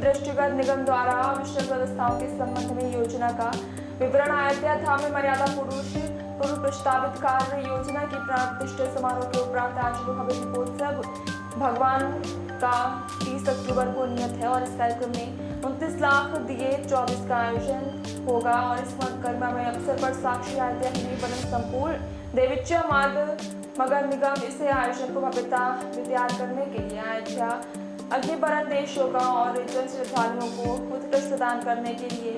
दृष्टिगत निगम द्वारा आवश्यक व्यवस्थाओं के संबंध में योजना का विवरण अयोध्या धाम में मर्यादा पुरुष पूर्व प्रस्तावित कार्य योजना की प्राण प्रतिष्ठा समारोह के उपरांत आज भव्य दीपोत्सव भगवान का 30 अक्टूबर को नियत है और इस कार्यक्रम में 29 लाख दिए 24 का आयोजन होगा और इस गरिमा में अवसर पर साक्षी अयोध्या हिंदी वनम संपूर्ण देवीच्या मार्ग मगर निगम इसे आयोजन को भव्यता विद्यार करने के लिए अयोध्या अग्निपरण देश होगा और जन श्रद्धालुओं को उत्कृष्ट प्रदान करने के लिए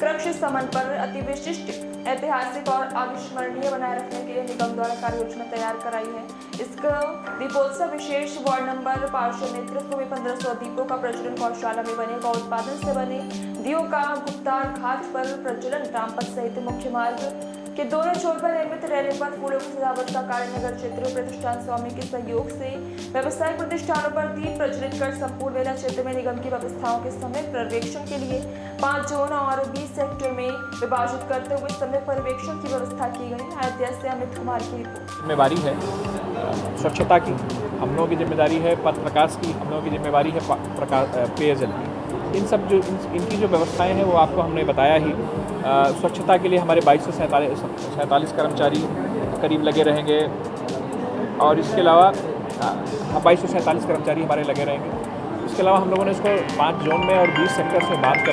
कृक्ष समन पर अति विशिष्ट ऐतिहासिक और अविस्मरणीय बनाए रखने के लिए निगम द्वारा कार्य योजना तैयार कराई है। इसका दीपोत्सव विशेष वार्ड नंबर पार्षद नेतृत्व में 1500 दीपों का प्रज्वलन गौशाला में बनेगा। उत्पादन से बने दियों का गुप्तार घाट पर प्रज्वलन रामपथ सहित मुख्य मार्ग के दोनों छोर पर निर्मित रैली पर फूलों की सजावट का कार्य नगर क्षेत्र प्रतिष्ठान स्वामी के सहयोग से व्यवसायिक प्रतिष्ठानों पर दीप प्रज्वलित कर संपूर्ण मेला क्षेत्र में निगम की व्यवस्थाओं के समय पर्यवेक्षण के लिए 5 जोन और 20 सेक्टर में विभाजित करते हुए समय पर्यवेक्षण की व्यवस्था की गई। अयोध्या से अमित कुमार की रिपोर्ट। जिम्मेवारी है स्वच्छता की, हम लोगों की जिम्मेदारी है पथ प्रकाश की, हम लोगों की जिम्मेवारी है पेयजल की। इन सब जो इनकी जो व्यवस्थाएं हैं वो आपको हमने बताया ही। स्वच्छता के लिए हमारे 22 से 47 कर्मचारी करीब लगे रहेंगे और इसके अलावा 22 से 47 कर्मचारी हमारे लगे रहेंगे। इसके अलावा हम लोगों ने इसको 5 जोन में और 20 सेक्टर से बांट के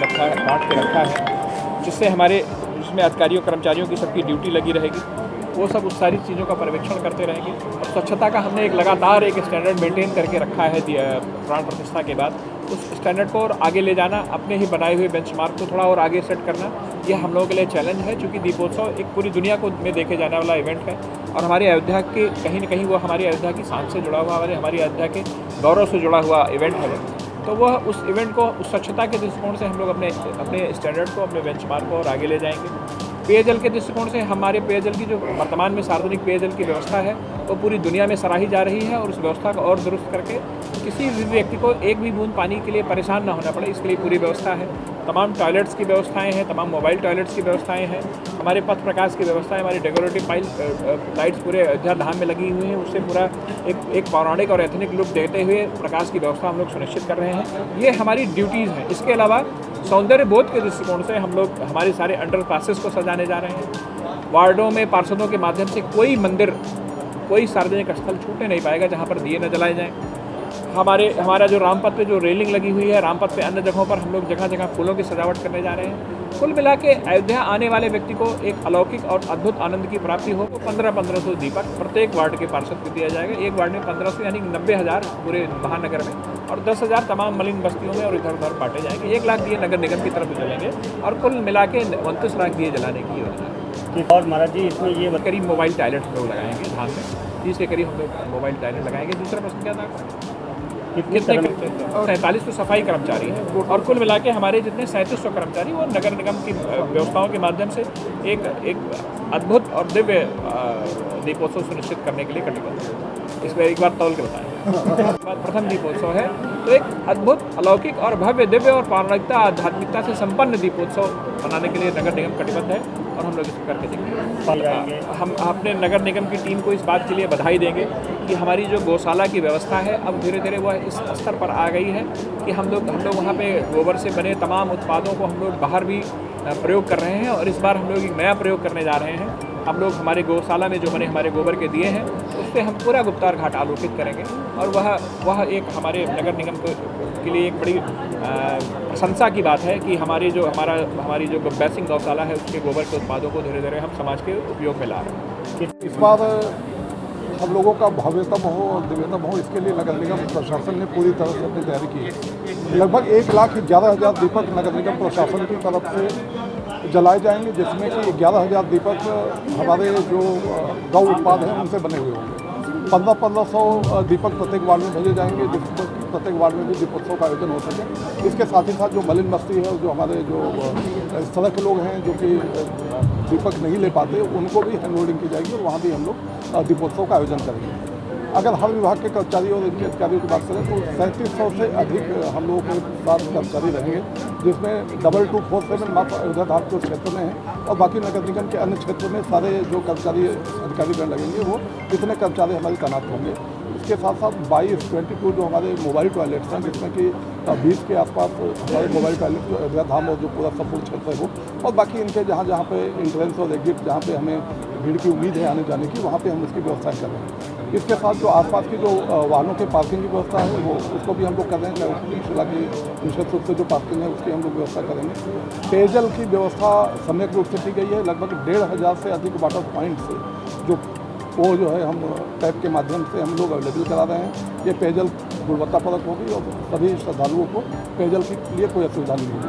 रखा है जिससे हमारे जिसमें अधिकारियों कर्मचारियों की सबकी ड्यूटी लगी रहेगी। वो सब उस सारी चीज़ों का पर्यवेक्षण करते रहेंगे और स्वच्छता का हमने एक लगातार एक स्टैंडर्ड मेंटेन करके रखा है प्राण प्रतिष्ठा के बाद। उस स्टैंडर्ड को और आगे ले जाना, अपने ही बनाए हुए बेंचमार्क को थोड़ा और आगे सेट करना, ये हम लोगों के लिए चैलेंज है। क्योंकि दीपोत्सव एक पूरी दुनिया को में देखे जाने वाला इवेंट है और हमारे अयोध्या के कहीं न कहीं वो हमारी अयोध्या की शान से जुड़ा हुआ, हमारी अयोध्या के गौरव से जुड़ा हुआ इवेंट है। तो वह उस इवेंट को उस स्वच्छता के दृष्टिकोण से हम लोग अपने स्टैंडर्ड को, अपने बेंचमार्क को और आगे ले जाएंगे। पेयजल के दृष्टिकोण से हमारे पेयजल की जो वर्तमान में सार्वजनिक पेयजल की व्यवस्था है वो पूरी दुनिया में सराही जा रही है और उस व्यवस्था को और दुरुस्त करके किसी भी व्यक्ति को एक भी बूंद पानी के लिए परेशान ना होना पड़े, इसके लिए पूरी व्यवस्था है। तमाम टॉयलेट्स की व्यवस्थाएं हैं, तमाम मोबाइल टॉयलेट्स की व्यवस्थाएं हैं, हमारे पथ प्रकाश की व्यवस्थाएं, हमारी डेकोरेटिव लाइट्स पूरे अयोध्या धाम में लगी हुई हैं। उससे पूरा एक पौराणिक और एथनिक लुक देते हुए प्रकाश की व्यवस्था हम लोग सुनिश्चित कर रहे हैं। ये हमारी ड्यूटीज़ हैं। इसके अलावा सौंदर्य बोध के दृष्टिकोण से हम लोग हमारे सारे अंडर पासेस को सजाने जा रहे हैं। वार्डों में पार्षदों के माध्यम से कोई मंदिर, कोई सार्वजनिक स्थल छूटने नहीं पाएगा जहाँ पर दिए न जलाए जाएँ। हमारा जो रामपथ पे जो रेलिंग लगी हुई है, रामपथ पे अन्य जगहों पर हम लोग जगह जगह फूलों की सजावट करने जा रहे हैं। कुल मिला के अयोध्या आने वाले व्यक्ति को एक अलौकिक और अद्भुत आनंद की प्राप्ति हो। 1500 दीपक प्रत्येक वार्ड के पार्षद को दिया जाएगा। एक वार्ड में 1500 यानी 90,000 पूरे महानगर में और 10,000 तमाम मलिन बस्तियों में और इधर उधर बांटे जाएंगे। 1 लाख दिए नगर निगम की तरफ जलेंगे और कुल मिला के 29 लाख दिए जलाने की योजना है। और महाराज जी इसमें ये करीब मोबाइल टॉयलेट हम लोग लगाएंगे धाम में, 30 के करीब हम लोग मोबाइल टॉयलेट लगाएंगे। दूसरा प्रश्न क्या था? कितने 47 तो सफाई कर्मचारी हैं और कुल मिला के हमारे जितने 3700 कर्मचारी वो नगर निगम की व्यवस्थाओं के माध्यम से एक अद्भुत और दिव्य दीपोत्सव सुनिश्चित करने के लिए कटिबद्ध है। इसमें एक बार तौल के बताएं। प्रथम दीपोत्सव है तो एक अद्भुत, अलौकिक और भव्य, दिव्य और पौराणिकता, आध्यात्मिकता से संपन्न दीपोत्सव बनाने के लिए नगर निगम कटिबद्ध है और हम लोग इसको करके देंगे। हम अपने नगर निगम की टीम को इस बात के लिए बधाई देंगे कि हमारी जो गौशाला की व्यवस्था है अब धीरे धीरे वह इस स्तर पर आ गई है कि हम लोग वहाँ पे गोबर से बने तमाम उत्पादों को हम लोग बाहर भी प्रयोग कर रहे हैं और इस बार हम लोग एक नया प्रयोग करने जा रहे हैं। हम लोग हमारे गौशाला में जो बने हमारे गोबर के दिए हैं उससे हम पूरा गुप्तार घाट आलोकित करेंगे और वह एक हमारे नगर निगम के लिए एक बड़ी प्रशंसा की बात है कि हमारी जो बेसिंग गौशाला है उसके गोबर के उत्पादों को धीरे धीरे हम समाज के उपयोग में ला रहे हैं। इस बार हम लोगों का भव्यतम हो और दिव्यतम हो, इसके लिए नगर निगम प्रशासन ने पूरी तरह से अपनी तैयारी की है। लगभग 1,11,000 दीपक नगर निगम प्रशासन की तरफ से जलाए जाएंगे, जिसमें कि 11,000 दीपक हमारे जो गौ उत्पाद हैं उनसे बने हुए होंगे। 1500 दीपक प्रत्येक वार्ड में भेजे जाएंगे, जिससे प्रत्येक वार्ड में भी दीपोत्सव का आयोजन हो सके। इसके साथ ही साथ जो मलिन बस्ती है, जो हमारे जो इस तरह के लोग हैं जो कि दीपक नहीं ले पाते, उनको भी हैंड होल्डिंग की जाएगी और वहाँ भी हम लोग दीपोत्सव का आयोजन करेंगे। अगर हर विभाग के कर्मचारी और इनके अधिकारियों की बात करें तो 3700 से अधिक हम लोगों के साथ कर्मचारी रहेंगे, जिसमें 2247 मात्र अयोध्या धाम के क्षेत्र में है और बाकी नगर निगम के अन्य क्षेत्र में सारे जो कर्मचारी अधिकारी लगेंगे वो इतने कर्मचारी हमारे तैनात होंगे। उसके साथ साथ 22 जो हमारे मोबाइल टॉयलेट्स हैं, जिसमें कि 20 के आसपास हमारे मोबाइल टॉयलेट जो अयोध्या धाम और जो पूरा संपूर्ण क्षेत्र है वो, और बाकी इनके जहाँ जहाँ पे इंट्रेंस और एग्जिट जहाँ पे हमें भीड़ की उम्मीद है आने जाने की, वहाँ पे हम उसकी व्यवस्था कर रहे हैं। इसके साथ जो आसपास की जो वाहनों के पार्किंग की व्यवस्था है वो उसको भी हम लोग कर रहे हैं, चाहे शिला की निश्चित रूप से जो पार्किंग है उसकी हम लोग व्यवस्था करेंगे। पेयजल की व्यवस्था सम्यक रूप से की गई है। लगभग 1,500 से अधिक वाटर पॉइंट्स जो वो जो है हम टैप के माध्यम से हम लोग अवेलेबल करा रहे हैं। ये पेयजल गुणवत्तापरक होगी और सभी श्रद्धालुओं को पेयजल के लिए कोई असुविधा नहीं होगी।